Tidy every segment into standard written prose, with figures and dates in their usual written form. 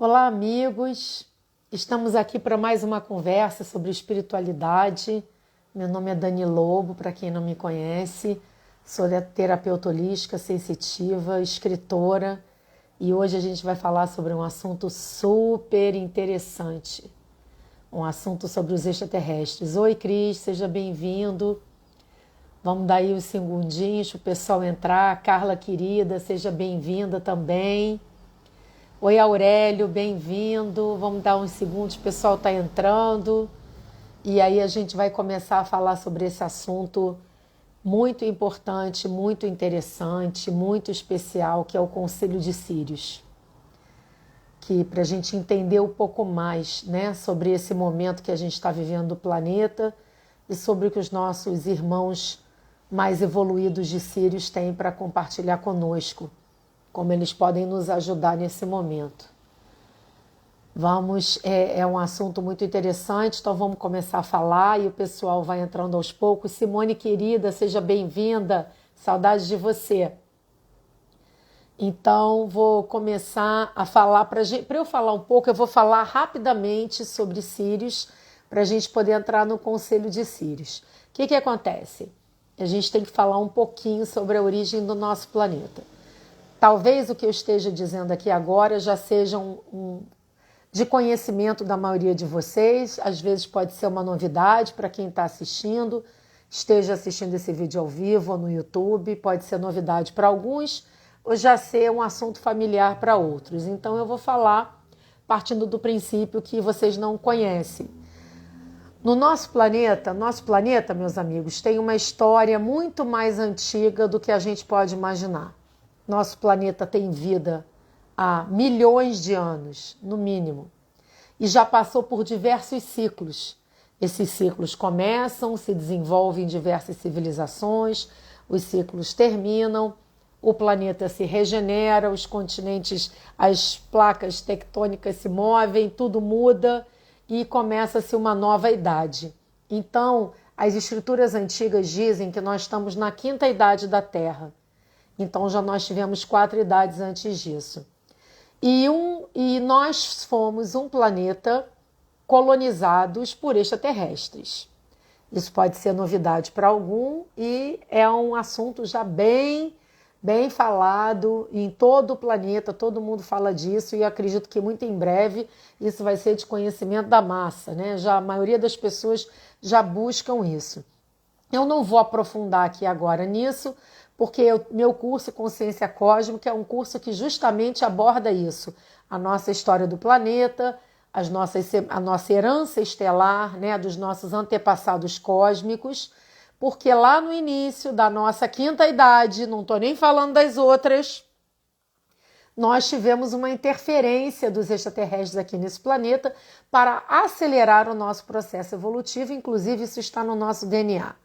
Olá, amigos! Estamos aqui para mais uma conversa sobre espiritualidade. Meu nome é Dani Lobo, para quem não me conhece. Sou terapeuta holística, sensitiva, escritora e hoje a gente vai falar sobre um assunto super interessante. Um assunto sobre os extraterrestres. Oi, Cris, seja bem-vindo. Vamos dar aí os segundinhos para o pessoal entrar. Carla, querida, seja bem-vinda também. Oi, Aurélio, bem-vindo. Vamos dar uns segundos, o pessoal está entrando. E aí a gente vai começar a falar sobre esse assunto muito importante, muito interessante, muito especial, que é o Conselho de Sírios. Que para a gente entender um pouco mais, né, sobre esse momento que a gente está vivendo do planeta e sobre o que os nossos irmãos mais evoluídos de Sírios têm para compartilhar conosco. Como eles podem nos ajudar nesse momento. É um assunto muito interessante, então vamos começar a falar e o pessoal vai entrando aos poucos. Simone, querida, seja bem-vinda, saudades de você. Então, vou começar a falar, para eu falar um pouco, eu vou falar rapidamente sobre Sírios, para a gente poder entrar no Conselho de Sírios. O que acontece? A gente tem que falar um pouquinho sobre a origem do nosso planeta. Talvez o que eu esteja dizendo aqui agora já seja de conhecimento da maioria de vocês, às vezes pode ser uma novidade para quem está assistindo, esteja assistindo esse vídeo ao vivo ou no YouTube, pode ser novidade para alguns ou já ser um assunto familiar para outros. Então eu vou falar partindo do princípio que vocês não conhecem. No nosso planeta, meus amigos, tem uma história muito mais antiga do que a gente pode imaginar. Nosso planeta tem vida há milhões de anos, no mínimo, e já passou por diversos ciclos. Esses ciclos começam, se desenvolvem em diversas civilizações, os ciclos terminam, o planeta se regenera, os continentes, as placas tectônicas se movem, tudo muda e começa-se uma nova idade. Então, as escrituras antigas dizem que nós estamos na quinta idade da Terra. Então já nós tivemos 4 idades antes disso. E nós fomos um planeta colonizados por extraterrestres. Isso pode ser novidade para algum e é um assunto já bem falado em todo o planeta, todo mundo fala disso e acredito que muito em breve isso vai ser de conhecimento da massa, né? Já a maioria das pessoas já buscam isso. Eu não vou aprofundar aqui agora nisso, porque meu curso Consciência Cósmica é um curso que justamente aborda isso, a nossa história do planeta, a nossa herança estelar, né, dos nossos antepassados cósmicos, porque lá no início da nossa quinta idade, não estou nem falando das outras, nós tivemos uma interferência dos extraterrestres aqui nesse planeta para acelerar o nosso processo evolutivo, inclusive isso está no nosso DNA.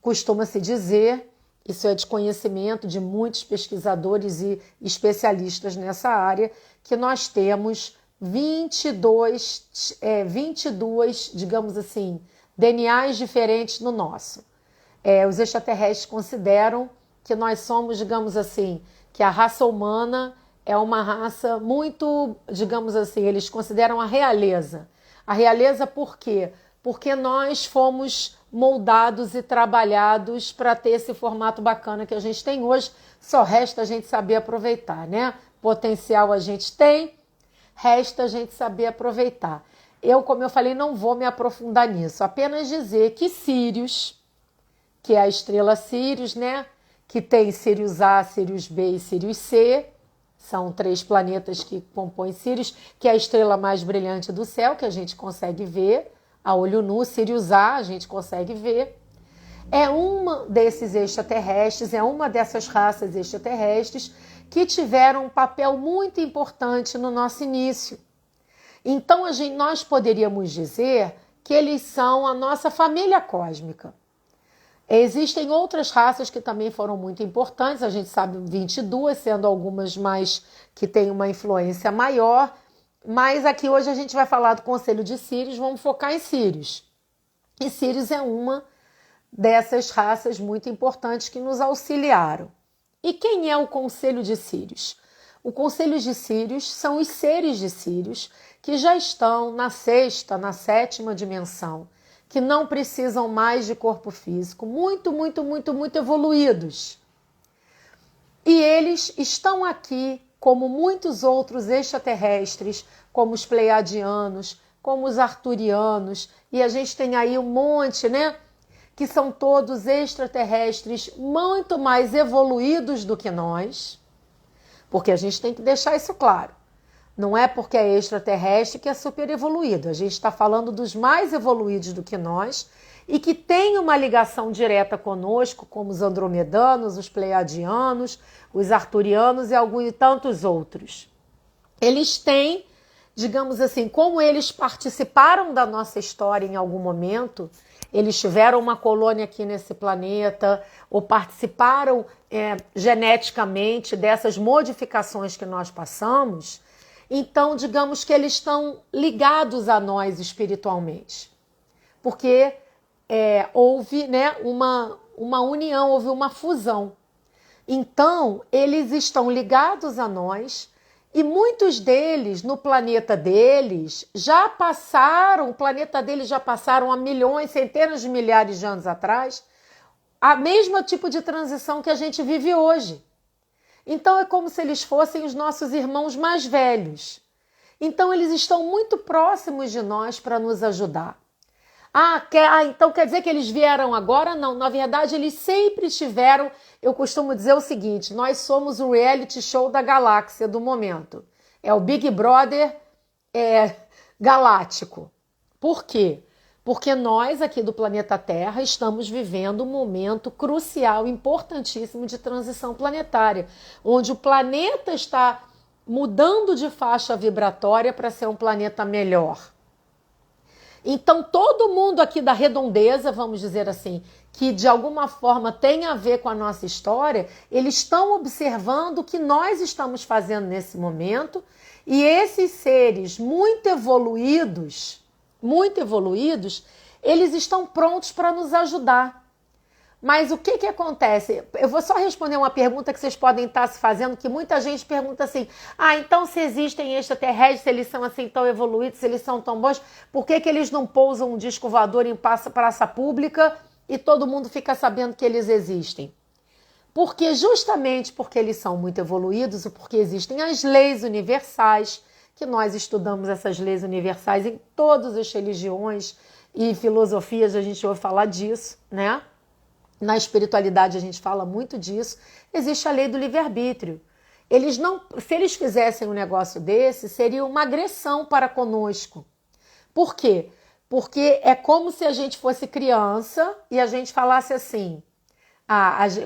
Costuma-se dizer, isso é de conhecimento de muitos pesquisadores e especialistas nessa área, que nós temos 22, digamos assim, DNAs diferentes no nosso. Os extraterrestres consideram que nós somos, digamos assim, que a raça humana é uma raça muito, digamos assim, eles consideram a realeza. A realeza por quê? Porque nós fomos moldados e trabalhados para ter esse formato bacana que a gente tem hoje. Só resta a gente saber aproveitar, né? Potencial a gente tem, resta a gente saber aproveitar. Eu, como eu falei, não vou me aprofundar nisso. Apenas dizer que Sírios, que é a estrela Sírios, né? Que tem Sírios A, Sírios B e Sírios C, são 3 planetas que compõem Sírios, que é a estrela mais brilhante do céu, que a gente consegue ver a olho nu. Sírios A, a gente consegue ver. É uma desses extraterrestres, é uma dessas raças extraterrestres que tiveram um papel muito importante no nosso início. Então, nós poderíamos dizer que eles são a nossa família cósmica. Existem outras raças que também foram muito importantes, a gente sabe 22, sendo algumas mais que têm uma influência maior, mas aqui hoje a gente vai falar do Conselho de Sírios, vamos focar em Sírios. E Sírios é uma dessas raças muito importantes que nos auxiliaram. E quem é o Conselho de Sírios? O Conselho de Sírios são os seres de Sírios que já estão na sexta, na sétima dimensão, que não precisam mais de corpo físico, muito, muito, muito, muito evoluídos. E eles estão aqui como muitos outros extraterrestres, como os pleiadianos, como os arturianos, e a gente tem aí um monte, né? Que são todos extraterrestres muito mais evoluídos do que nós, porque a gente tem que deixar isso claro. Não é porque é extraterrestre que é super evoluído. A gente está falando dos mais evoluídos do que nós e que tem uma ligação direta conosco, como os andromedanos, os pleiadianos, os arturianos e alguns e tantos outros. Eles têm, digamos assim, como eles participaram da nossa história em algum momento, eles tiveram uma colônia aqui nesse planeta ou participaram geneticamente dessas modificações que nós passamos. Então, digamos que eles estão ligados a nós espiritualmente, porque houve, né, uma união, houve uma fusão. Então, eles estão ligados a nós e muitos deles, no planeta deles, já passaram, o planeta deles já passaram há milhões, centenas de milhares de anos atrás, a mesma tipo de transição que a gente vive hoje. Então é como se eles fossem os nossos irmãos mais velhos. Então eles estão muito próximos de nós para nos ajudar. Então quer dizer que eles vieram agora? Não, na verdade eles sempre estiveram. Eu costumo dizer o seguinte, nós somos o reality show da galáxia do momento. É o Big Brother galáctico. Por quê? Porque nós aqui do planeta Terra estamos vivendo um momento crucial, importantíssimo de transição planetária, onde o planeta está mudando de faixa vibratória para ser um planeta melhor. Então todo mundo aqui da redondeza, vamos dizer assim, que de alguma forma tem a ver com a nossa história, eles estão observando o que nós estamos fazendo nesse momento e esses seres muito evoluídos, eles estão prontos para nos ajudar. Mas o que acontece? Eu vou só responder uma pergunta que vocês podem estar se fazendo, que muita gente pergunta assim, então se existem extraterrestres, se eles são assim tão evoluídos, se eles são tão bons, por que eles não pousam um disco voador em praça pública e todo mundo fica sabendo que eles existem? Justamente porque eles são muito evoluídos e porque existem as leis universais, que nós estudamos essas leis universais em todas as religiões e filosofias, a gente ouve falar disso, né? Na espiritualidade a gente fala muito disso. Existe a lei do livre-arbítrio. Se eles fizessem um negócio desse, seria uma agressão para conosco. Por quê? Porque é como se a gente fosse criança e a gente falasse assim,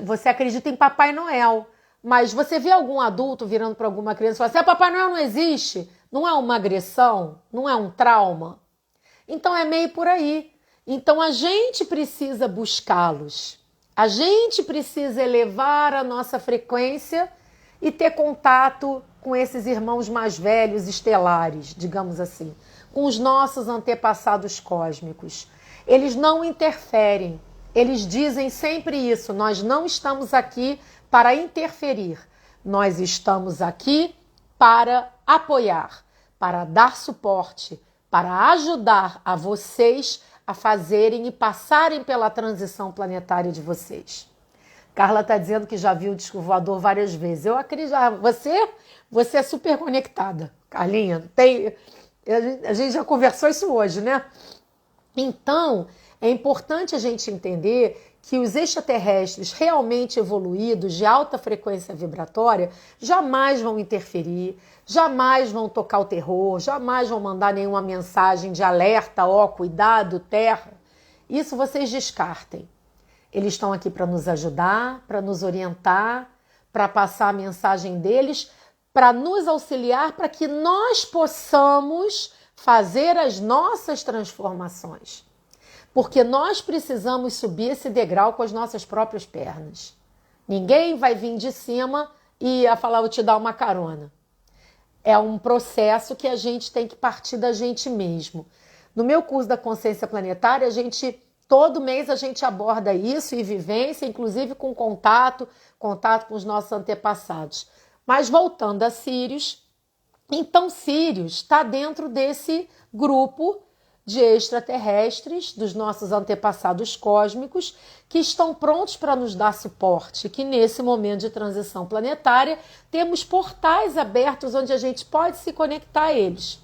você acredita em Papai Noel, mas você vê algum adulto virando para alguma criança e fala assim, Papai Noel não existe? Não é uma agressão? Não é um trauma? Então é meio por aí. Então a gente precisa buscá-los. A gente precisa elevar a nossa frequência e ter contato com esses irmãos mais velhos, estelares, digamos assim, com os nossos antepassados cósmicos. Eles não interferem, eles dizem sempre isso, nós não estamos aqui para interferir, nós estamos aqui para apoiar, para dar suporte, para ajudar a vocês a fazerem e passarem pela transição planetária de vocês. Carla está dizendo que já viu o disco voador várias vezes. Eu acredito. Você é super conectada, Carlinha. A gente já conversou isso hoje, né? Então, é importante a gente entender que os extraterrestres realmente evoluídos, de alta frequência vibratória, jamais vão interferir, jamais vão tocar o terror, jamais vão mandar nenhuma mensagem de alerta, cuidado, terra. Isso vocês descartem. Eles estão aqui para nos ajudar, para nos orientar, para passar a mensagem deles, para nos auxiliar, para que nós possamos fazer as nossas transformações. Porque nós precisamos subir esse degrau com as nossas próprias pernas. Ninguém vai vir de cima e falar, vou te dar uma carona. É um processo que a gente tem que partir da gente mesmo. No meu curso da Consciência Planetária, todo mês a gente aborda isso e vivência, inclusive com contato com os nossos antepassados. Mas voltando a Sírios, então Sírios está dentro desse grupo de extraterrestres, dos nossos antepassados cósmicos, que estão prontos para nos dar suporte, que nesse momento de transição planetária temos portais abertos onde a gente pode se conectar a eles.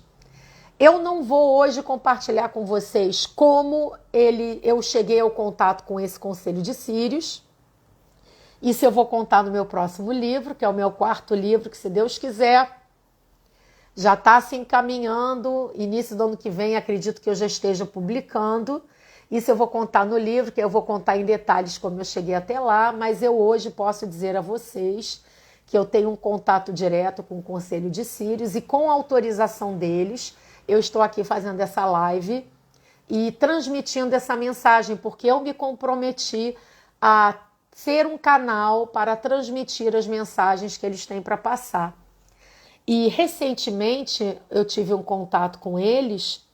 Eu não vou hoje compartilhar com vocês como eu cheguei ao contato com esse conselho de Sírios. Isso eu vou contar no meu próximo livro, que é o meu 4º livro, que se Deus quiser já está se encaminhando, início do ano que vem acredito que eu já esteja publicando. Isso eu vou contar no livro, que eu vou contar em detalhes como eu cheguei até lá, mas eu hoje posso dizer a vocês que eu tenho um contato direto com o Conselho de Sírios e com a autorização deles, eu estou aqui fazendo essa live e transmitindo essa mensagem, porque eu me comprometi a ser um canal para transmitir as mensagens que eles têm para passar. E recentemente eu tive um contato com eles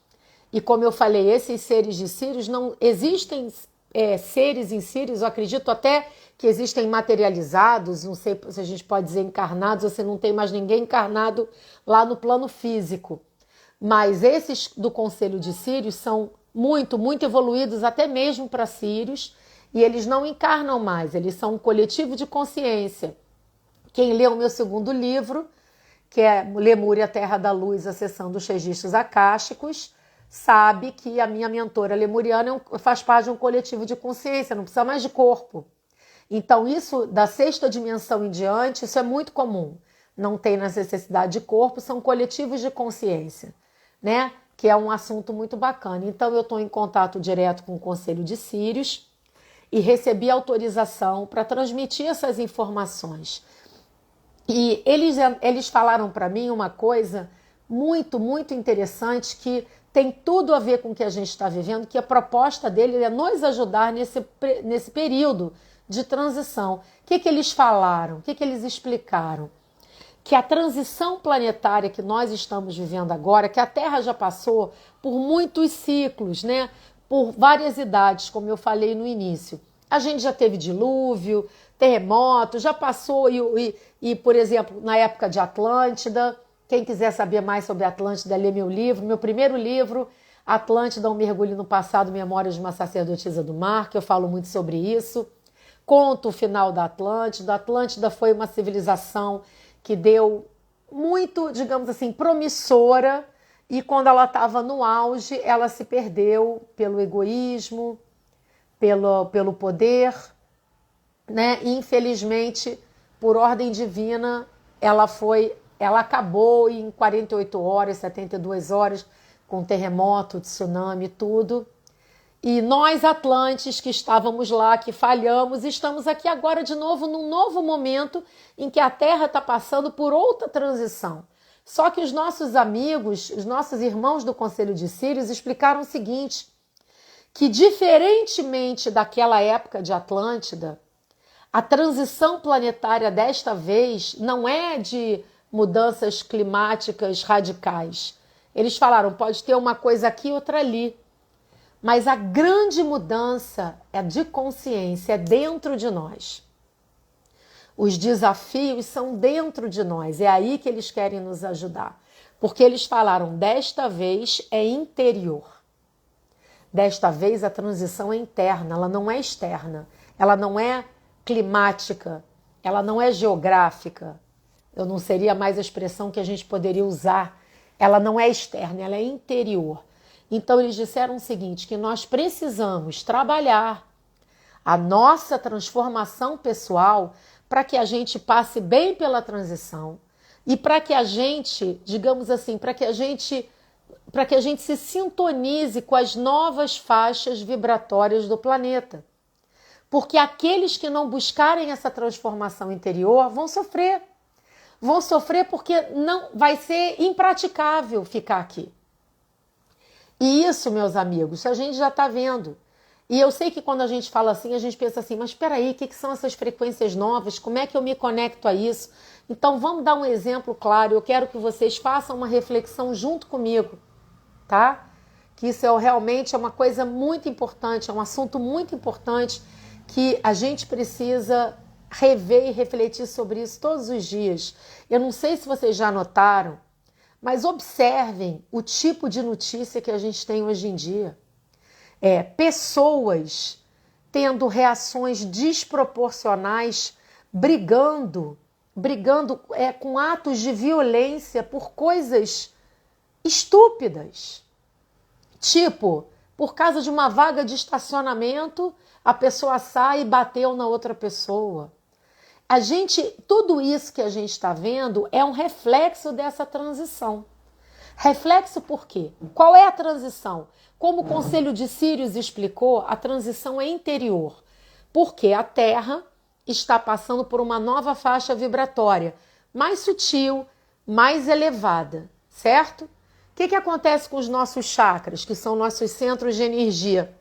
e, como eu falei, esses seres de Sírios, não existem seres em Sírios, eu acredito até que existem materializados, não sei se a gente pode dizer encarnados, ou se não tem mais ninguém encarnado lá no plano físico. Mas esses do Conselho de Sírios são muito, muito evoluídos, até mesmo para Sírios, e eles não encarnam mais, eles são um coletivo de consciência. Quem lê o meu 2º livro, que é Lemúria, Terra da Luz, acessando os registros acásticos, sabe que a minha mentora lemuriana faz parte de um coletivo de consciência, não precisa mais de corpo. Então isso, da 6ª dimensão em diante, isso é muito comum. Não tem necessidade de corpo, são coletivos de consciência, né? Que é um assunto muito bacana. Então eu estou em contato direto com o Conselho de Sírios e recebi autorização para transmitir essas informações. E eles falaram para mim uma coisa muito, muito interessante que tem tudo a ver com o que a gente está vivendo, que a proposta dele é nos ajudar nesse período de transição. O que eles falaram? O que eles explicaram? Que a transição planetária que nós estamos vivendo agora, que a Terra já passou por muitos ciclos, né? Por várias idades, como eu falei no início. A gente já teve dilúvio, terremoto, já passou e, por exemplo, na época de Atlântida, quem quiser saber mais sobre Atlântida, lê meu livro, meu primeiro livro, Atlântida, um mergulho no passado, Memórias de uma Sacerdotisa do Mar, que eu falo muito sobre isso. Conto o final da Atlântida. A Atlântida foi uma civilização que deu muito, digamos assim, promissora, e quando ela estava no auge, ela se perdeu pelo egoísmo, pelo poder, né? E, infelizmente, por ordem divina, ela acabou em 48 horas, 72 horas, com terremoto, tsunami, tudo. E nós, Atlantes, que estávamos lá, que falhamos, estamos aqui agora de novo, num novo momento em que a Terra está passando por outra transição. Só que os nossos amigos, os nossos irmãos do Conselho de Sírios explicaram o seguinte, que diferentemente daquela época de Atlântida, a transição planetária desta vez não é de mudanças climáticas radicais. Eles falaram, pode ter uma coisa aqui e outra ali. Mas a grande mudança é de consciência, é dentro de nós. Os desafios são dentro de nós, é aí que eles querem nos ajudar. Porque eles falaram, desta vez é interior. Desta vez a transição é interna, ela não é externa. Ela não é climática, ela não é geográfica. Eu não seria mais a expressão que a gente poderia usar. Ela não é externa, ela é interior. Então eles disseram o seguinte, que nós precisamos trabalhar a nossa transformação pessoal para que a gente passe bem pela transição e para que a gente, digamos assim, para que a gente se sintonize com as novas faixas vibratórias do planeta. Porque aqueles que não buscarem essa transformação interior vão sofrer. Vão sofrer porque não vai ser impraticável ficar aqui. E isso, meus amigos, a gente já está vendo. E eu sei que quando a gente fala assim, a gente pensa assim, mas espera aí, o que são essas frequências novas? Como é que eu me conecto a isso? Então vamos dar um exemplo claro. Eu quero que vocês façam uma reflexão junto comigo, tá? Que isso realmente é uma coisa muito importante, é um assunto muito importante que a gente precisa rever e refletir sobre isso todos os dias. Eu não sei se vocês já notaram, mas observem o tipo de notícia que a gente tem hoje em dia. Pessoas tendo reações desproporcionais, brigando com atos de violência por coisas estúpidas. Tipo, por causa de uma vaga de estacionamento, a pessoa sai e bateu na outra pessoa. Tudo isso que a gente está vendo é um reflexo dessa transição. Reflexo por quê? Qual é a transição? Como o Conselho de Sírios explicou, a transição é interior, porque a Terra está passando por uma nova faixa vibratória, mais sutil, mais elevada, certo? O que acontece com os nossos chakras, que são nossos centros de energia?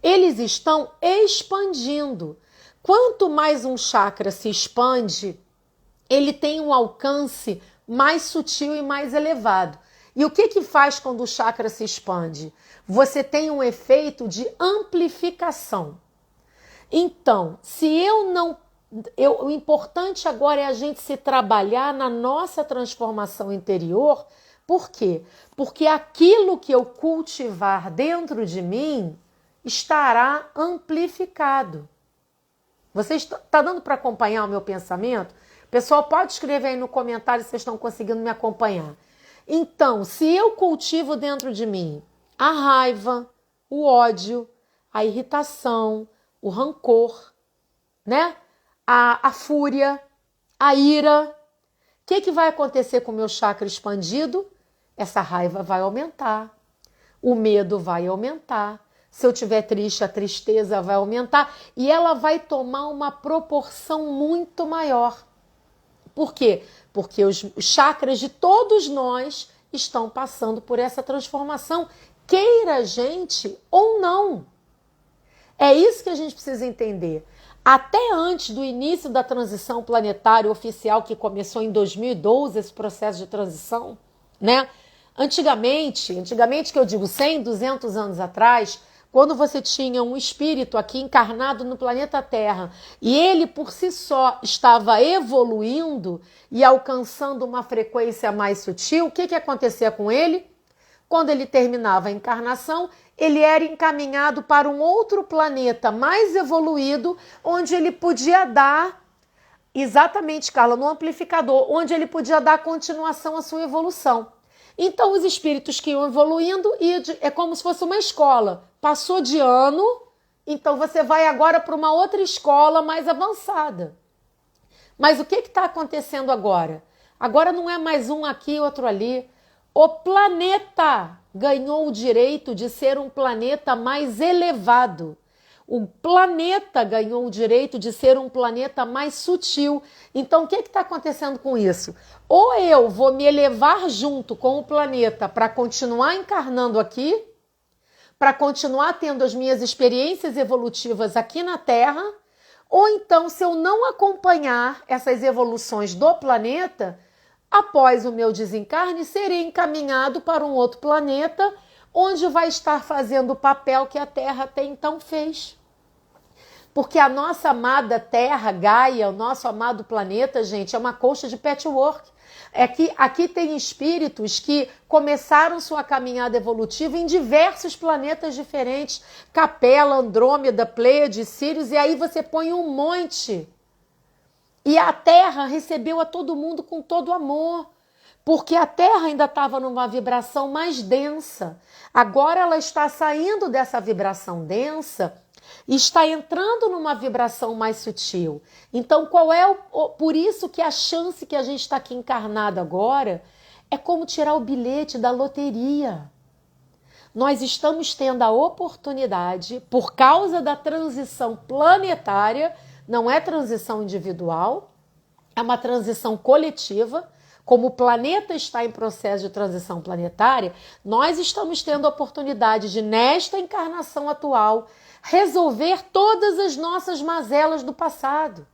Eles estão expandindo. Quanto mais um chakra se expande, ele tem um alcance mais sutil e mais elevado. E o que faz quando o chakra se expande? Você tem um efeito de amplificação. Então, o importante agora é a gente se trabalhar na nossa transformação interior. Por quê? Porque aquilo que eu cultivar dentro de mim estará amplificado. Você está dando para acompanhar o meu pensamento? Pessoal, pode escrever aí no comentário se vocês estão conseguindo me acompanhar. Então, se eu cultivo dentro de mim a raiva, o ódio, a irritação, o rancor, né? A fúria, a ira, o que vai acontecer com o meu chakra expandido? Essa raiva vai aumentar, o medo vai aumentar. Se eu estiver triste, a tristeza vai aumentar e ela vai tomar uma proporção muito maior. Por quê? Porque os chakras de todos nós estão passando por essa transformação, queira a gente ou não. É isso que a gente precisa entender. Até antes do início da transição planetária oficial, que começou em 2012, esse processo de transição, né? Antigamente que eu digo 100, 200 anos atrás, quando você tinha um espírito aqui encarnado no planeta Terra e ele por si só estava evoluindo e alcançando uma frequência mais sutil, o que acontecia com ele? Quando ele terminava a encarnação, ele era encaminhado para um outro planeta mais evoluído, onde ele podia dar, exatamente, Carla, no amplificador, onde ele podia dar continuação à sua evolução. Então, os espíritos que iam evoluindo, é como se fosse uma escola. Passou de ano, então você vai agora para uma outra escola mais avançada. Mas o que está acontecendo agora? Agora não é mais um aqui, outro ali. O planeta ganhou o direito de ser um planeta mais elevado. O planeta ganhou o direito de ser um planeta mais sutil. Então, o que está acontecendo com isso? Ou eu vou me elevar junto com o planeta para continuar encarnando aqui, para continuar tendo as minhas experiências evolutivas aqui na Terra, ou então, se eu não acompanhar essas evoluções do planeta, após o meu desencarne, serei encaminhado para um outro planeta, onde vai estar fazendo o papel que a Terra até então fez. Porque a nossa amada Terra, Gaia, o nosso amado planeta, gente, é uma colcha de patchwork. Aqui tem espíritos que começaram sua caminhada evolutiva em diversos planetas diferentes. Capela, Andrômeda, Pleiades, Sírios, e aí você põe um monte. E a Terra recebeu a todo mundo com todo amor. Porque a Terra ainda estava numa vibração mais densa. Agora ela está saindo dessa vibração densa e está entrando numa vibração mais sutil. Então, por isso que a chance que a gente está aqui encarnado agora é como tirar o bilhete da loteria. Nós estamos tendo a oportunidade, por causa da transição planetária, não é transição individual, é uma transição coletiva. Como o planeta está em processo de transição planetária, nós estamos tendo a oportunidade de, nesta encarnação atual, resolver todas as nossas mazelas do passado,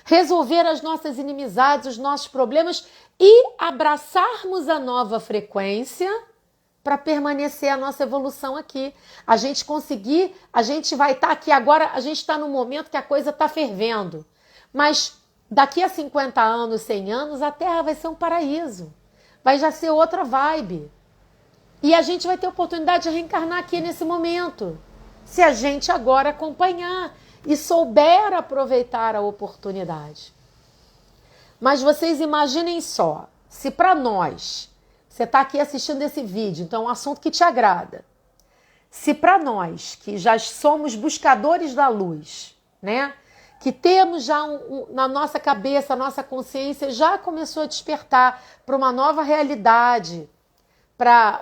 resolver as nossas inimizades, os nossos problemas e abraçarmos a nova frequência para permanecer a nossa evolução aqui. A gente vai estar aqui agora, a gente está num momento que a coisa está fervendo. Mas daqui a 50 anos, 100 anos, a Terra vai ser um paraíso. Vai já ser outra vibe. E a gente vai ter oportunidade de reencarnar aqui nesse momento. Se a gente agora acompanhar e souber aproveitar a oportunidade. Mas vocês imaginem só, se para nós, você está aqui assistindo esse vídeo, então é um assunto que te agrada. Se para nós, que já somos buscadores da luz, né? Que temos já na nossa cabeça, a nossa consciência já começou a despertar para uma nova realidade, para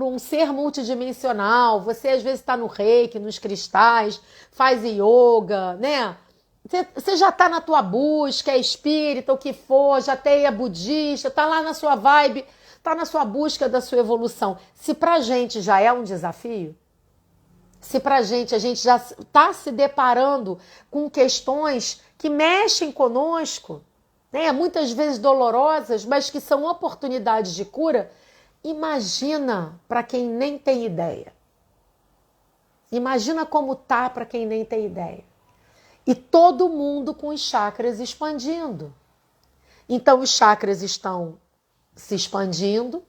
um ser multidimensional. Você às vezes está no reiki, nos cristais, faz yoga, né? Você já está na tua busca, é espírita, o que for, já é budista, está lá na sua vibe, está na sua busca da sua evolução. Se para a gente já é um desafio, se para a gente já está se deparando com questões que mexem conosco, né? Muitas vezes dolorosas, mas que são oportunidades de cura, imagina para quem nem tem ideia. Imagina como tá para quem nem tem ideia. E todo mundo com os chakras expandindo. Então os chakras estão se expandindo,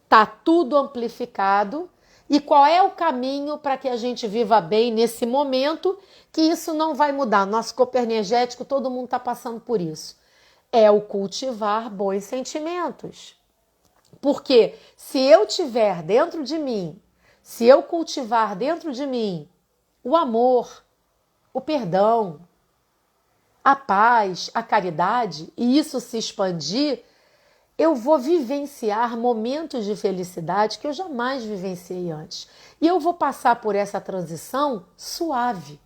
tá tudo amplificado. E qual é o caminho para que a gente viva bem nesse momento, que isso não vai mudar? Nosso corpo energético, todo mundo está passando por isso. É o cultivar bons sentimentos. Porque se eu tiver dentro de mim, se eu cultivar dentro de mim o amor, o perdão, a paz, a caridade, e isso se expandir, eu vou vivenciar momentos de felicidade que eu jamais vivenciei antes. E eu vou passar por essa transição suave.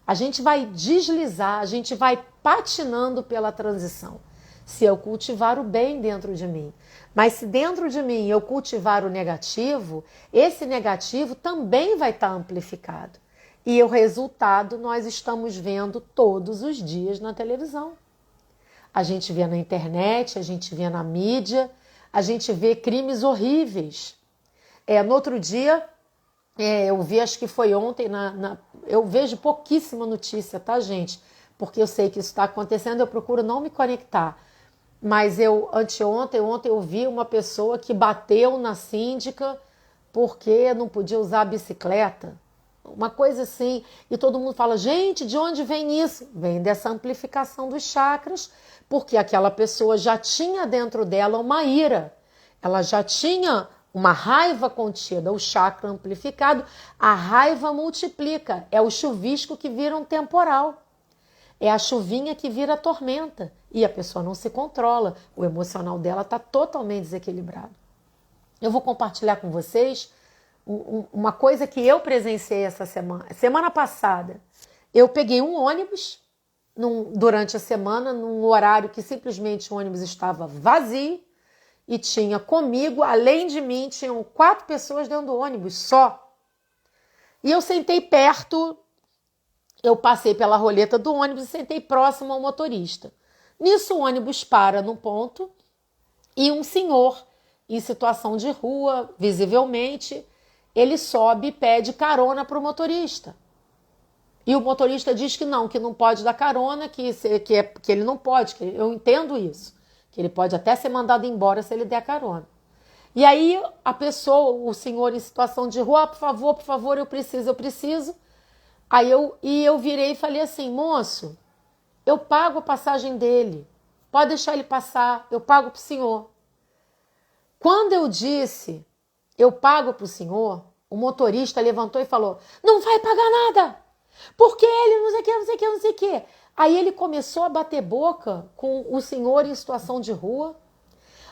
A gente vai deslizar, a gente vai patinando pela transição. Se eu cultivar o bem dentro de mim. Mas se dentro de mim eu cultivar o negativo, esse negativo também vai estar amplificado. E o resultado nós estamos vendo todos os dias na televisão. A gente vê na internet, a gente vê na mídia, a gente vê crimes horríveis. No outro dia, eu vi, acho que foi ontem, eu vejo pouquíssima notícia, tá, gente? Porque eu sei que isso está acontecendo, eu procuro não me conectar. Mas ontem eu vi uma pessoa que bateu na síndica porque não podia usar a bicicleta. Uma coisa assim, e todo mundo fala, gente, de onde vem isso? Vem dessa amplificação dos chakras, porque aquela pessoa já tinha dentro dela uma ira, ela já tinha uma raiva contida, o chakra amplificado, a raiva multiplica, é o chuvisco que vira um temporal, é a chuvinha que vira tormenta, e a pessoa não se controla, o emocional dela está totalmente desequilibrado. Eu vou compartilhar com vocês uma coisa que eu presenciei essa semana. Semana passada, eu peguei um ônibus durante a semana, num horário que simplesmente o ônibus estava vazio e tinha comigo, além de mim, tinham 4 pessoas dentro do ônibus só. E eu sentei perto, eu passei pela roleta do ônibus e sentei próximo ao motorista. Nisso o ônibus para num ponto e um senhor em situação de rua, visivelmente, ele sobe e pede carona para o motorista. E o motorista diz que não pode dar carona, que ele não pode, que eu entendo isso, que ele pode até ser mandado embora se ele der carona. E aí a pessoa, o senhor em situação de rua, por favor, eu preciso. Aí eu virei e falei assim, moço, eu pago a passagem dele, pode deixar ele passar, eu pago para o senhor. Quando eu disse, eu pago para o senhor, o motorista levantou e falou, não vai pagar nada, porque ele não sei o que. Aí ele começou a bater boca com o senhor em situação de rua.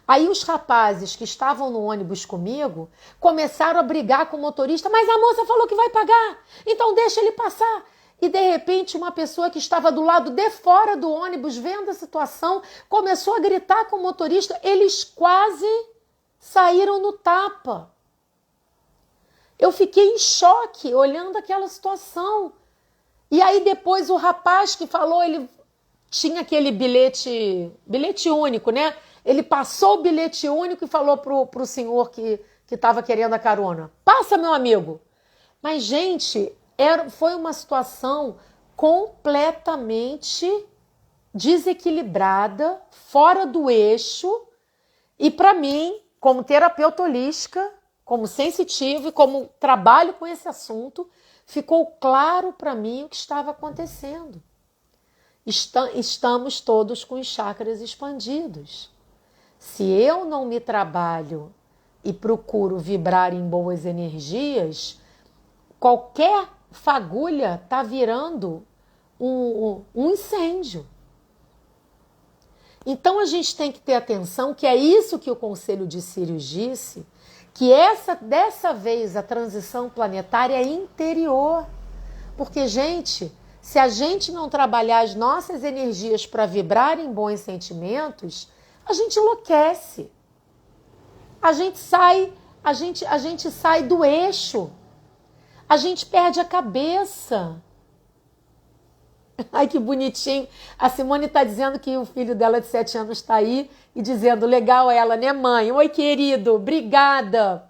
Aí os rapazes que estavam no ônibus comigo começaram a brigar com o motorista, mas a moça falou que vai pagar, então deixa ele passar. E de repente uma pessoa que estava do lado de fora do ônibus, vendo a situação, começou a gritar com o motorista, eles quase saíram no tapa. Eu fiquei em choque olhando aquela situação. E aí depois o rapaz que falou, ele tinha aquele bilhete único, né? Ele passou o bilhete único e falou pro senhor que estava querendo a carona. Passa, meu amigo. Mas, gente, foi uma situação completamente desequilibrada, fora do eixo. E para mim, como terapeuta holística, como sensitivo e como trabalho com esse assunto, ficou claro para mim o que estava acontecendo. Estamos todos com os chakras expandidos. Se eu não me trabalho e procuro vibrar em boas energias, qualquer fagulha está virando um incêndio. Então a gente tem que ter atenção que é isso que o Conselho de Sírios disse, que dessa vez a transição planetária é interior. Porque, gente, se a gente não trabalhar as nossas energias para vibrar em bons sentimentos, a gente enlouquece. A gente sai do eixo. A gente perde a cabeça. Ai, que bonitinho. A Simone está dizendo que o filho dela de 7 anos está aí e dizendo, legal ela, né, mãe? Oi, querido, obrigada.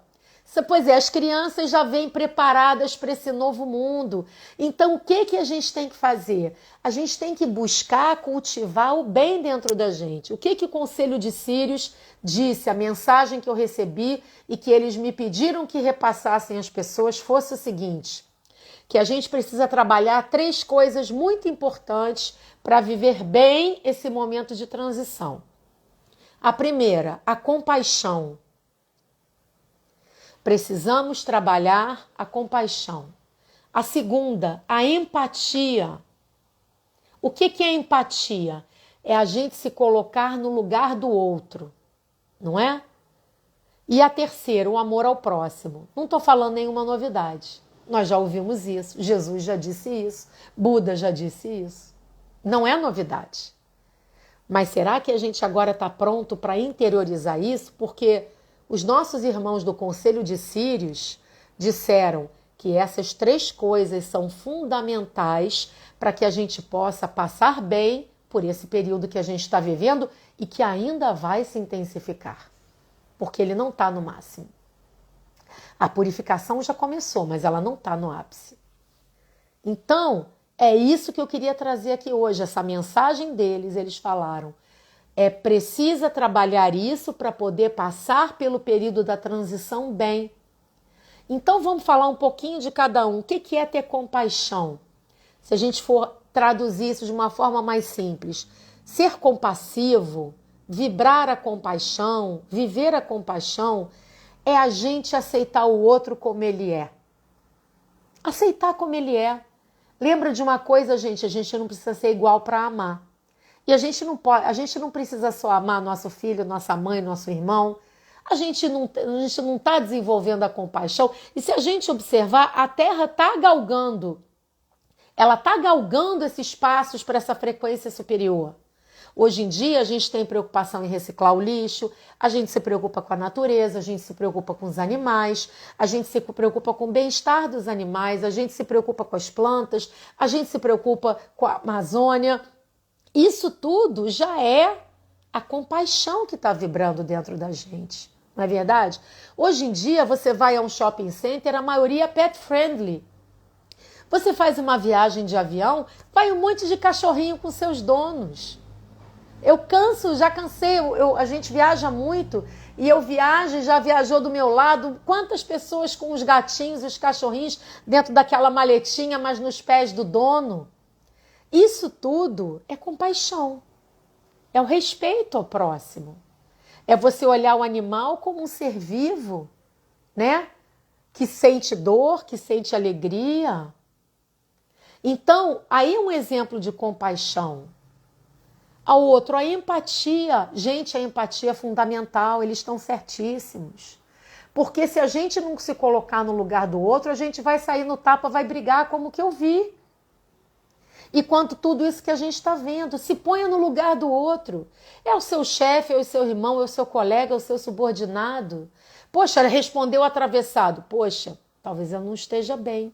Pois é, as crianças já vêm preparadas para esse novo mundo. Então, o que a gente tem que fazer? A gente tem que buscar cultivar o bem dentro da gente. O que o Conselho de Sírios disse, a mensagem que eu recebi e que eles me pediram que repassassem às pessoas fosse o seguinte, que a gente precisa trabalhar 3 coisas muito importantes para viver bem esse momento de transição. A primeira, a compaixão. Precisamos trabalhar a compaixão. A segunda, a empatia. O que é empatia? É a gente se colocar no lugar do outro, não é? E a terceira, o amor ao próximo. Não estou falando nenhuma novidade. Nós já ouvimos isso, Jesus já disse isso, Buda já disse isso. Não é novidade. Mas será que a gente agora está pronto para interiorizar isso? Porque os nossos irmãos do Conselho de Sírios disseram que essas 3 coisas são fundamentais para que a gente possa passar bem por esse período que a gente está vivendo e que ainda vai se intensificar, porque ele não está no máximo. A purificação já começou, mas ela não está no ápice. Então, é isso que eu queria trazer aqui hoje, essa mensagem deles, eles falaram. Precisa trabalhar isso para poder passar pelo período da transição bem. Então vamos falar um pouquinho de cada um. O que é ter compaixão? Se a gente for traduzir isso de uma forma mais simples. Ser compassivo, vibrar a compaixão, viver a compaixão, é a gente aceitar o outro como ele é. Aceitar como ele é. Lembra de uma coisa, gente? A gente não precisa ser igual para amar. E a gente não precisa só amar nosso filho, nossa mãe, nosso irmão. A gente não está desenvolvendo a compaixão. E se a gente observar, a Terra está galgando. Ela está galgando esses passos para essa frequência superior. Hoje em dia, a gente tem preocupação em reciclar o lixo, a gente se preocupa com a natureza, a gente se preocupa com os animais, a gente se preocupa com o bem-estar dos animais, a gente se preocupa com as plantas, a gente se preocupa com a Amazônia. Isso tudo já é a compaixão que está vibrando dentro da gente, não é verdade? Hoje em dia, você vai a um shopping center, a maioria é pet friendly. Você faz uma viagem de avião, vai um monte de cachorrinho com seus donos. Já cansei, a gente viaja muito e eu viajo e já viajou do meu lado. Quantas pessoas com os gatinhos e os cachorrinhos dentro daquela maletinha, mas nos pés do dono? Isso tudo é compaixão, é o respeito ao próximo. É você olhar o animal como um ser vivo, né? Que sente dor, que sente alegria. Então, aí é um exemplo de compaixão. Ao outro, a empatia. Gente, a empatia é fundamental, eles estão certíssimos. Porque se a gente não se colocar no lugar do outro, a gente vai sair no tapa, vai brigar como que eu vi. E quanto tudo isso que a gente está vendo, se ponha no lugar do outro. É o seu chefe, é o seu irmão, é o seu colega, é o seu subordinado. Poxa, ele respondeu atravessado. Poxa, talvez eu não esteja bem.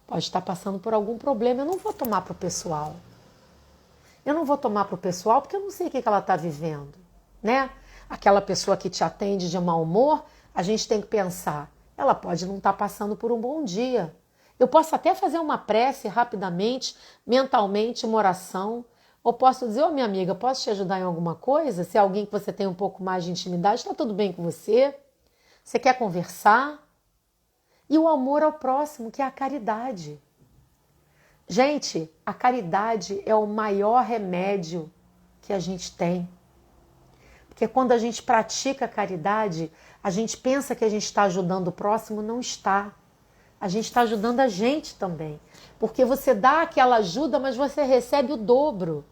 Pode estar passando por algum problema, eu não vou tomar para o pessoal. Eu não vou tomar para o pessoal porque eu não sei o que ela está vivendo, né? Aquela pessoa que te atende de mau humor, a gente tem que pensar, ela pode não estar passando por um bom dia. Eu posso até fazer uma prece rapidamente, mentalmente, uma oração. Ou posso dizer, ô minha amiga, posso te ajudar em alguma coisa? Se é alguém que você tem um pouco mais de intimidade, está tudo bem com você? Você quer conversar? E o amor ao próximo, que é a caridade. Gente, a caridade é o maior remédio que a gente tem. Porque quando a gente pratica a caridade, a gente pensa que a gente está ajudando o próximo, não está. A gente está ajudando a gente também. Porque você dá aquela ajuda, mas você recebe o dobro.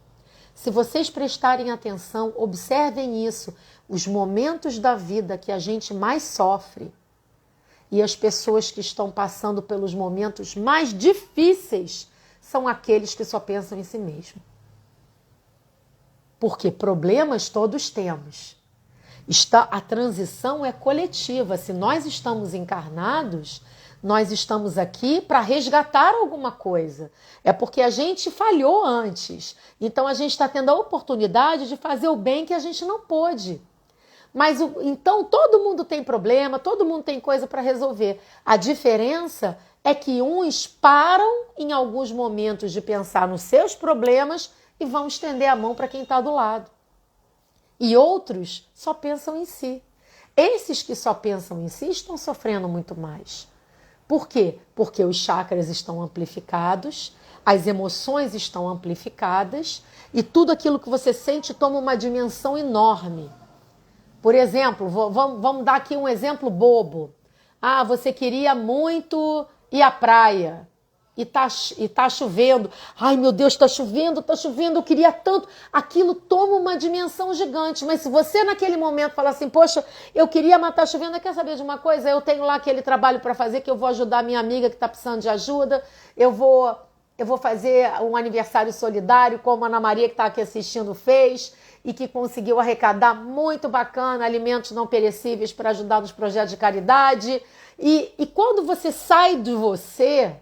Se vocês prestarem atenção, observem isso. Os momentos da vida que a gente mais sofre e as pessoas que estão passando pelos momentos mais difíceis são aqueles que só pensam em si mesmo. Porque problemas todos temos. A transição é coletiva. Se nós estamos encarnados, nós estamos aqui para resgatar alguma coisa. É porque a gente falhou antes. Então a gente está tendo a oportunidade de fazer o bem que a gente não pôde. Mas então todo mundo tem problema, todo mundo tem coisa para resolver. A diferença é que uns param em alguns momentos de pensar nos seus problemas e vão estender a mão para quem está do lado. E outros só pensam em si. Esses que só pensam em si estão sofrendo muito mais. Por quê? Porque os chakras estão amplificados, as emoções estão amplificadas e tudo aquilo que você sente toma uma dimensão enorme. Por exemplo, vamos dar aqui um exemplo bobo. Ah, você queria muito ir à praia e tá chovendo. Ai, meu Deus, tá chovendo, eu queria tanto. Aquilo toma uma dimensão gigante. Mas se você naquele momento falar assim, poxa, eu queria matar chovendo, quer saber de uma coisa? Eu tenho lá aquele trabalho para fazer que eu vou ajudar a minha amiga que está precisando de ajuda. Eu vou fazer um aniversário solidário, como a Ana Maria que está aqui assistindo fez e que conseguiu arrecadar muito bacana alimentos não perecíveis para ajudar nos projetos de caridade. E quando você sai de você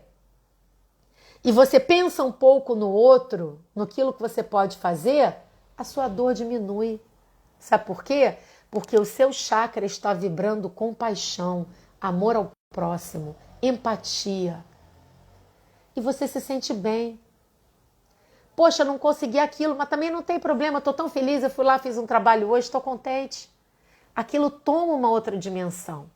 e você pensa um pouco no outro, naquilo que você pode fazer, a sua dor diminui. Sabe por quê? Porque o seu chakra está vibrando compaixão, amor ao próximo, empatia. E você se sente bem. Poxa, não consegui aquilo, mas também não tem problema, estou tão feliz, eu fui lá, fiz um trabalho hoje, estou contente. Aquilo toma uma outra dimensão.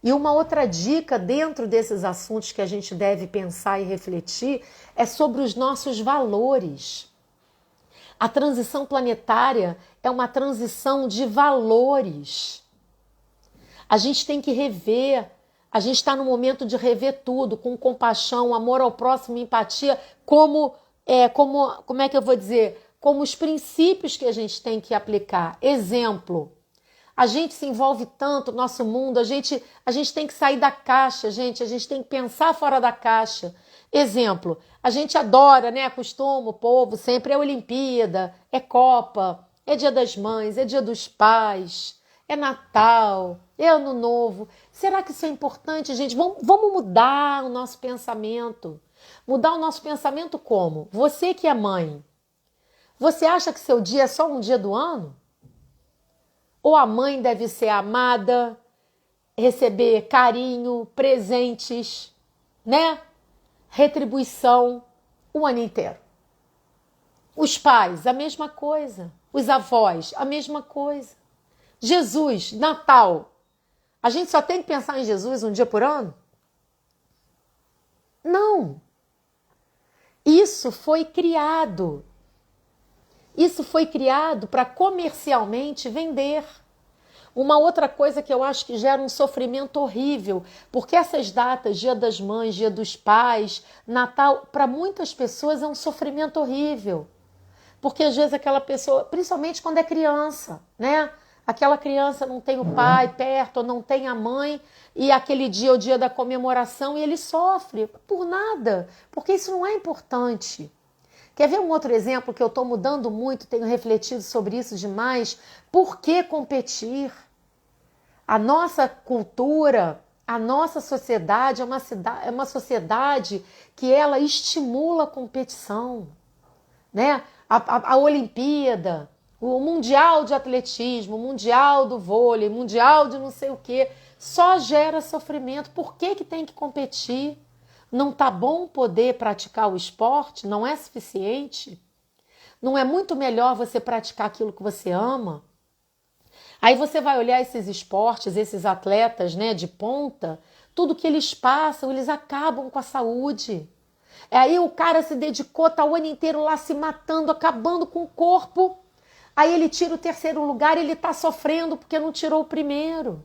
E uma outra dica dentro desses assuntos que a gente deve pensar e refletir é sobre os nossos valores. A transição planetária é uma transição de valores. A gente tem que rever, a gente está no momento de rever tudo, com compaixão, amor ao próximo, empatia, como é que eu vou dizer? Como os princípios que a gente tem que aplicar. Exemplo, a gente se envolve tanto no nosso mundo, a gente tem que sair da caixa, gente, a gente tem que pensar fora da caixa. Exemplo, a gente adora, né? Acostuma o povo, sempre é Olimpíada, é Copa, é Dia das Mães, é Dia dos Pais, é Natal, é Ano Novo. Será que isso é importante, gente? Vamos mudar o nosso pensamento. Mudar o nosso pensamento como? Você que é mãe, você acha que seu dia é só um dia do ano? Ou a mãe deve ser amada, receber carinho, presentes, né? Retribuição o ano inteiro. Os pais, a mesma coisa. Os avós, a mesma coisa. Jesus, Natal. A gente só tem que pensar em Jesus um dia por ano? Não. Isso foi criado. Isso foi criado para comercialmente vender. Uma outra coisa que eu acho que gera um sofrimento horrível, porque essas datas, Dia das Mães, Dia dos Pais, Natal, para muitas pessoas é um sofrimento horrível. Porque às vezes aquela pessoa, principalmente quando é criança, né? Aquela criança não tem o pai perto, ou não tem a mãe, e aquele dia é o dia da comemoração e ele sofre por nada, porque isso não é importante. Quer ver um outro exemplo que eu estou mudando muito, tenho refletido sobre isso demais? Por que competir? A nossa cultura, a nossa sociedade é uma sociedade que ela estimula a competição, né? A Olimpíada, o Mundial de Atletismo, o Mundial do Vôlei, Mundial de não sei o quê, só gera sofrimento. Por que tem que competir? Não tá bom poder praticar o esporte? Não é suficiente? Não é muito melhor você praticar aquilo que você ama? Aí você vai olhar esses esportes, esses atletas, né, de ponta, tudo que eles passam, eles acabam com a saúde. Aí o cara se dedicou, tá o ano inteiro lá se matando, acabando com o corpo. Aí ele tira o terceiro lugar e ele tá sofrendo porque não tirou o primeiro.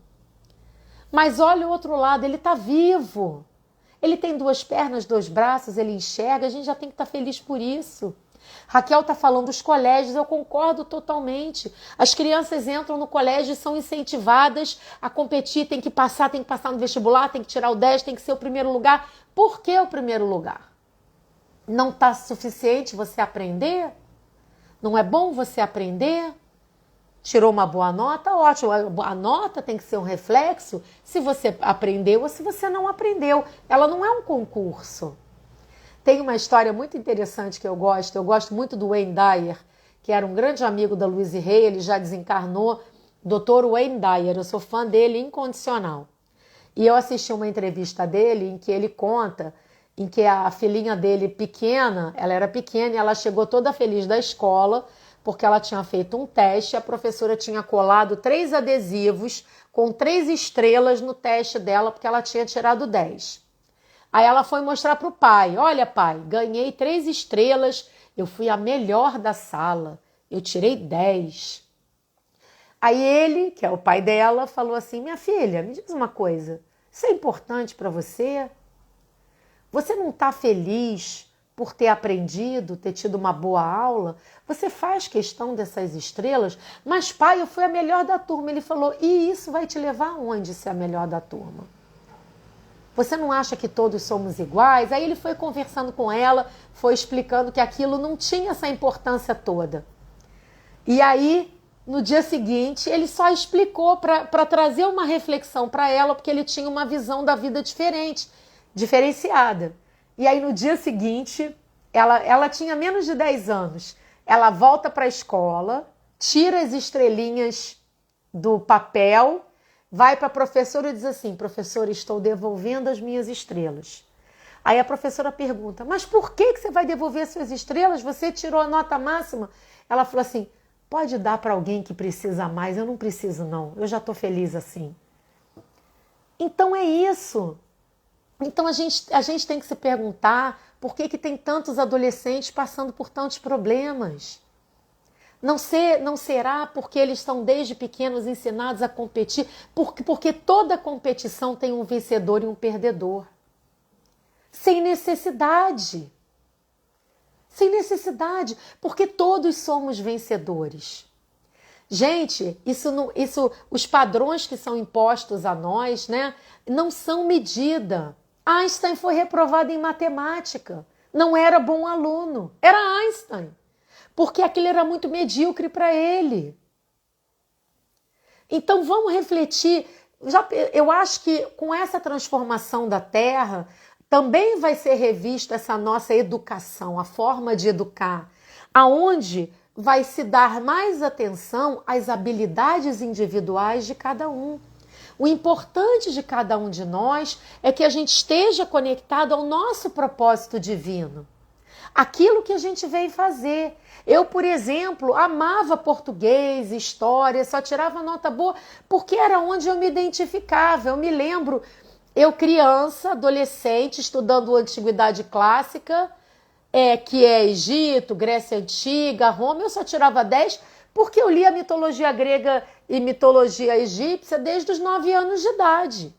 Mas olha o outro lado, ele tá vivo. Ele tem 2 pernas, 2 braços, ele enxerga, a gente já tem que estar feliz por isso. Raquel está falando dos colégios, eu concordo totalmente. As crianças entram no colégio e são incentivadas a competir, tem que passar no vestibular, tem que tirar o 10, tem que ser o primeiro lugar. Por que o primeiro lugar? Não está suficiente você aprender? Não é bom você aprender? Tirou uma boa nota? Ótimo. A nota tem que ser um reflexo se você aprendeu ou se você não aprendeu. Ela não é um concurso. Tem uma história muito interessante que eu gosto muito do Wayne Dyer, que era um grande amigo da Louise Hay, ele já desencarnou, Dr. Wayne Dyer, eu sou fã dele incondicional. E eu assisti uma entrevista dele em que ele conta, em que a filhinha dele pequena, ela era pequena e ela chegou toda feliz da escola, porque ela tinha feito um teste, a professora tinha colado 3 adesivos com 3 estrelas no teste dela, porque ela tinha tirado 10. Aí ela foi mostrar para o pai, olha pai, ganhei 3 estrelas, eu fui a melhor da sala, eu tirei 10. Aí ele, que é o pai dela, falou assim, minha filha, me diz uma coisa, isso é importante para você? Você não está feliz por ter aprendido, ter tido uma boa aula? Você faz questão dessas estrelas? Mas pai, eu fui a melhor da turma. Ele falou, e isso vai te levar aonde ser a melhor da turma? Você não acha que todos somos iguais? Aí ele foi conversando com ela, foi explicando que aquilo não tinha essa importância toda. E aí, no dia seguinte, ele só explicou para trazer uma reflexão para ela, porque ele tinha uma visão da vida diferente, diferenciada. E aí, no dia seguinte, ela tinha menos de 10 anos. Ela volta para a escola, tira as estrelinhas do papel, vai para a professora e diz assim, professora, estou devolvendo as minhas estrelas. Aí a professora pergunta, mas por que você vai devolver as suas estrelas? Você tirou a nota máxima? Ela falou assim, pode dar para alguém que precisa mais, eu não preciso não, eu já estou feliz assim. Então é isso. Então a gente tem que se perguntar por que tem tantos adolescentes passando por tantos problemas. Não será porque eles estão desde pequenos ensinados a competir, porque toda competição tem um vencedor e um perdedor. Sem necessidade. Sem necessidade, porque todos somos vencedores. Gente, os padrões que são impostos a nós, né, não são medida. Einstein foi reprovado em matemática. Não era bom aluno. Era Einstein. Porque aquilo era muito medíocre para ele. Então vamos refletir. Eu acho que com essa transformação da Terra, também vai ser revista essa nossa educação, a forma de educar, aonde vai se dar mais atenção às habilidades individuais de cada um. O importante de cada um de nós é que a gente esteja conectado ao nosso propósito divino. Aquilo que a gente veio fazer. Eu, por exemplo, amava português, história, só tirava nota boa porque era onde eu me identificava. Eu me lembro, eu criança, adolescente, estudando Antiguidade Clássica, que é Egito, Grécia Antiga, Roma, eu só tirava 10 porque eu lia mitologia grega e mitologia egípcia desde os 9 anos de idade.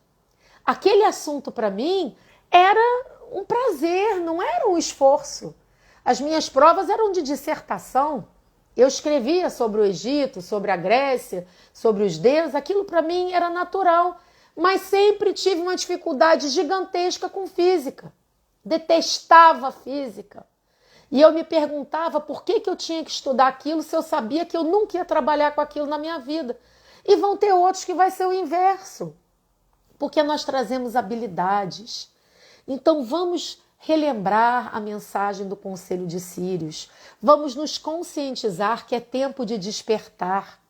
Aquele assunto para mim era um prazer, não era um esforço. As minhas provas eram de dissertação. Eu escrevia sobre o Egito, sobre a Grécia, sobre os deuses. Aquilo para mim era natural. Mas sempre tive uma dificuldade gigantesca com física. Detestava física. E eu me perguntava por que eu tinha que estudar aquilo se eu sabia que eu nunca ia trabalhar com aquilo na minha vida. E vão ter outros que vai ser o inverso. Porque nós trazemos habilidades. Então vamos relembrar a mensagem do Conselho de Sírios. Vamos nos conscientizar que é tempo de despertar.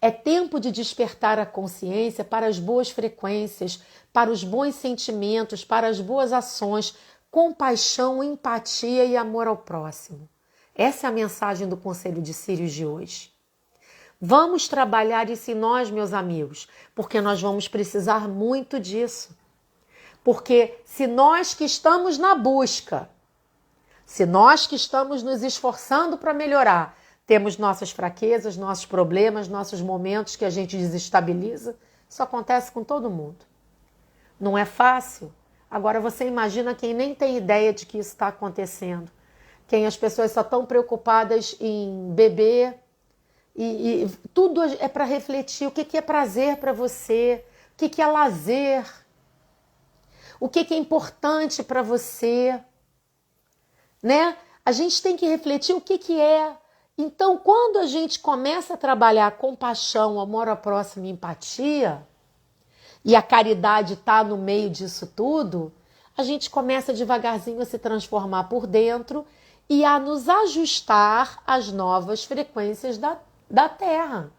É tempo de despertar a consciência para as boas frequências, para os bons sentimentos, para as boas ações, compaixão, empatia e amor ao próximo. Essa é a mensagem do Conselho de Sírios de hoje. Vamos trabalhar isso em nós, meus amigos, porque nós vamos precisar muito disso. Porque se nós que estamos na busca, se nós que estamos nos esforçando para melhorar, temos nossas fraquezas, nossos problemas, nossos momentos que a gente desestabiliza, isso acontece com todo mundo. Não é fácil. Agora você imagina quem nem tem ideia de que isso está acontecendo. Quem as pessoas só estão preocupadas em beber e tudo é para refletir o que é prazer para você, o que é lazer, o que é importante para você, né? A gente tem que refletir o que é. Então, quando a gente começa a trabalhar compaixão, amor ao próximo e empatia, e a caridade está no meio disso tudo, a gente começa devagarzinho a se transformar por dentro e a nos ajustar às novas frequências da Terra.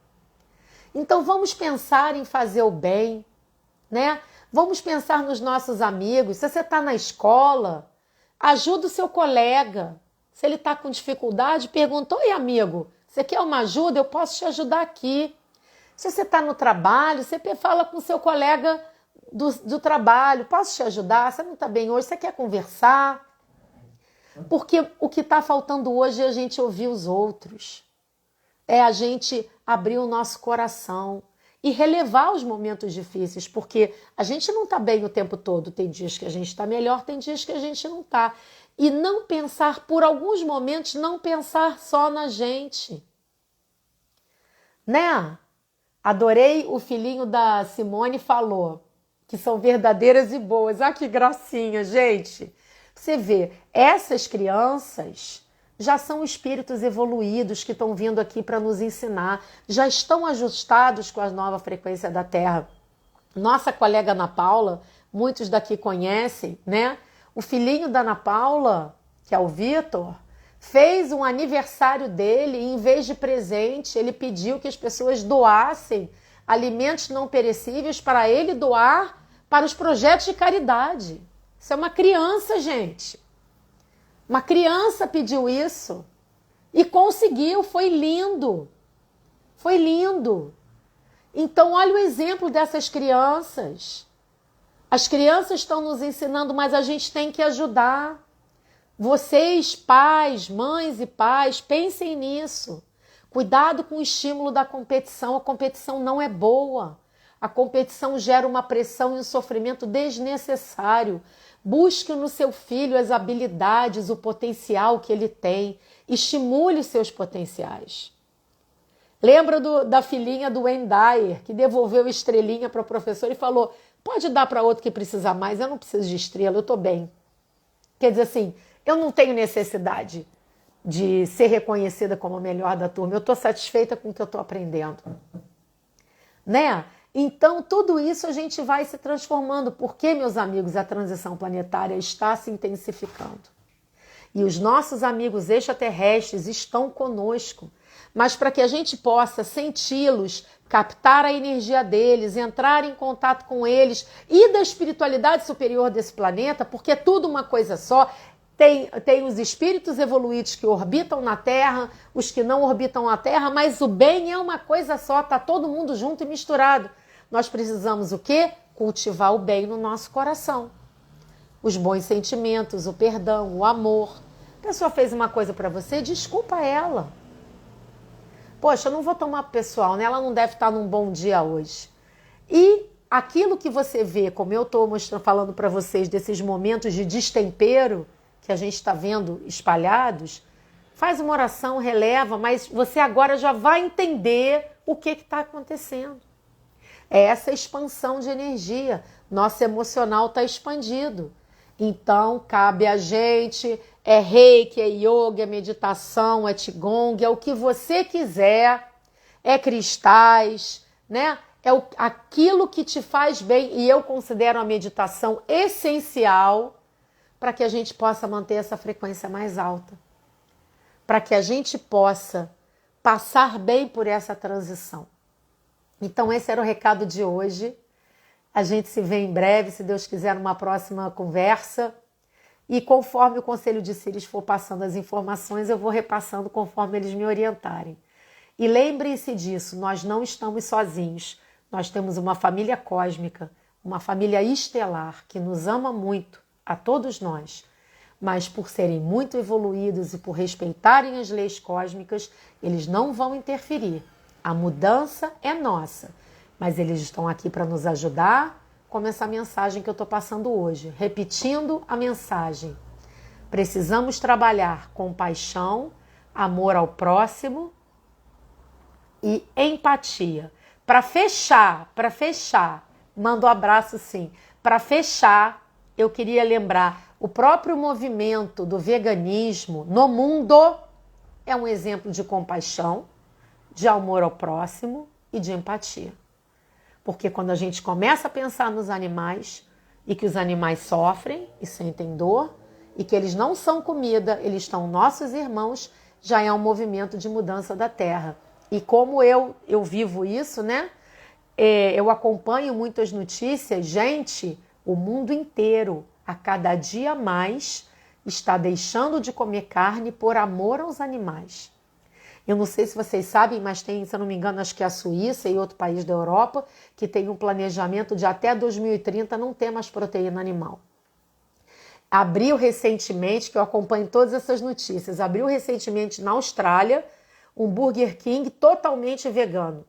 Então, vamos pensar em fazer o bem, né? Vamos pensar nos nossos amigos. Se você está na escola, ajuda o seu colega. Se ele está com dificuldade, pergunta: oi, amigo, você quer uma ajuda? Eu posso te ajudar aqui. Se você está no trabalho, você fala com o seu colega do trabalho: posso te ajudar? Você não está bem hoje? Você quer conversar? Porque o que está faltando hoje é a gente ouvir os outros. É a gente abrir o nosso coração e relevar os momentos difíceis, porque a gente não está bem o tempo todo. Tem dias que a gente está melhor, tem dias que a gente não está. E não pensar, por alguns momentos, não pensar só na gente. Né? Adorei o filhinho da Simone falou que são verdadeiras e boas. Ah, que gracinha, gente. Você vê, essas crianças já são espíritos evoluídos que estão vindo aqui para nos ensinar, já estão ajustados com a nova frequência da Terra. Nossa colega Ana Paula, muitos daqui conhecem, né? O filhinho da Ana Paula, que é o Vitor, fez um aniversário dele e, em vez de presente, ele pediu que as pessoas doassem alimentos não perecíveis para ele doar para os projetos de caridade. Isso é uma criança, gente. Uma criança pediu isso e conseguiu, foi lindo. Foi lindo. Então, olha o exemplo dessas crianças. As crianças estão nos ensinando, mas a gente tem que ajudar. Vocês, pais, mães e pais, pensem nisso. Cuidado com o estímulo da competição. A competição não é boa. A competição gera uma pressão e um sofrimento desnecessário. Busque no seu filho as habilidades, o potencial que ele tem. Estimule os seus potenciais. Lembra da filhinha do Wayne Dyer, que devolveu estrelinha para o professor e falou: pode dar para outro que precisa mais, eu não preciso de estrela, eu estou bem. Quer dizer assim, eu não tenho necessidade de ser reconhecida como a melhor da turma, eu estou satisfeita com o que eu estou aprendendo. Né? Então, tudo isso a gente vai se transformando, porque, meus amigos, a transição planetária está se intensificando. E os nossos amigos extraterrestres estão conosco. Mas para que a gente possa senti-los, captar a energia deles, entrar em contato com eles e da espiritualidade superior desse planeta, porque é tudo uma coisa só. Tem os espíritos evoluídos que orbitam na Terra, os que não orbitam na Terra, mas o bem é uma coisa só, está todo mundo junto e misturado. Nós precisamos o quê? Cultivar o bem no nosso coração. Os bons sentimentos, o perdão, o amor. A pessoa fez uma coisa para você, desculpa ela. Poxa, eu não vou tomar pessoal, né? Ela não deve estar num bom dia hoje. E aquilo que você vê, como eu estou falando para vocês, desses momentos de destempero que a gente está vendo espalhados, faz uma oração, releva, mas você agora já vai entender o que está acontecendo. É essa expansão de energia. Nosso emocional está expandido. Então, cabe a gente, é reiki, é yoga, é meditação, é qigong, é o que você quiser, é cristais, né? É aquilo que te faz bem, e eu considero a meditação essencial para que a gente possa manter essa frequência mais alta, para que a gente possa passar bem por essa transição. Então esse era o recado de hoje. A gente se vê em breve, se Deus quiser, numa próxima conversa. E conforme o Conselho de Sírios for passando as informações, eu vou repassando conforme eles me orientarem. E lembrem-se disso, nós não estamos sozinhos. Nós temos uma família cósmica, uma família estelar que nos ama muito, a todos nós. Mas por serem muito evoluídos e por respeitarem as leis cósmicas, eles não vão interferir. A mudança é nossa, mas eles estão aqui para nos ajudar, como essa mensagem que eu estou passando hoje. Repetindo a mensagem. Precisamos trabalhar com paixão, amor ao próximo e empatia. Para fechar, mando um abraço sim. Para fechar, eu queria lembrar, o próprio movimento do veganismo no mundo é um exemplo de compaixão, de amor ao próximo e de empatia. Porque quando a gente começa a pensar nos animais e que os animais sofrem e sentem dor e que eles não são comida, eles são nossos irmãos, já é um movimento de mudança da Terra. E como eu vivo isso, né? Eu acompanho muitas notícias, gente, o mundo inteiro, a cada dia mais, está deixando de comer carne por amor aos animais. Eu não sei se vocês sabem, mas tem, se eu não me engano, acho que é a Suíça e outro país da Europa, que tem um planejamento de até 2030 não ter mais proteína animal. Abriu recentemente, que eu acompanho todas essas notícias, abriu recentemente na Austrália um Burger King totalmente vegano.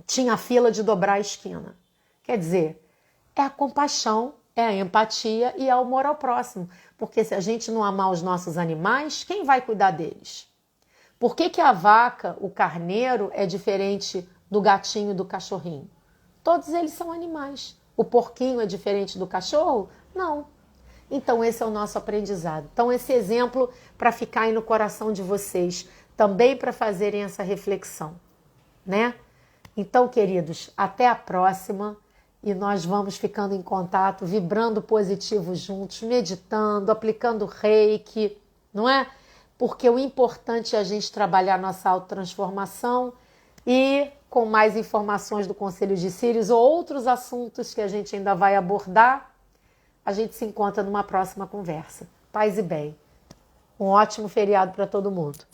Tinha fila de dobrar a esquina. Quer dizer, é a compaixão, é a empatia e é o amor ao próximo. Porque se a gente não amar os nossos animais, quem vai cuidar deles? Por que a vaca, o carneiro, é diferente do gatinho e do cachorrinho? Todos eles são animais. O porquinho é diferente do cachorro? Não. Então esse é o nosso aprendizado. Então esse exemplo para ficar aí no coração de vocês, também para fazerem essa reflexão, né? Então, queridos, até a próxima e nós vamos ficando em contato, vibrando positivo juntos, meditando, aplicando reiki, não é? Porque o importante é a gente trabalhar nossa autotransformação e com mais informações do Conselho de Sírios ou outros assuntos que a gente ainda vai abordar, a gente se encontra numa próxima conversa. Paz e bem. Um ótimo feriado para todo mundo.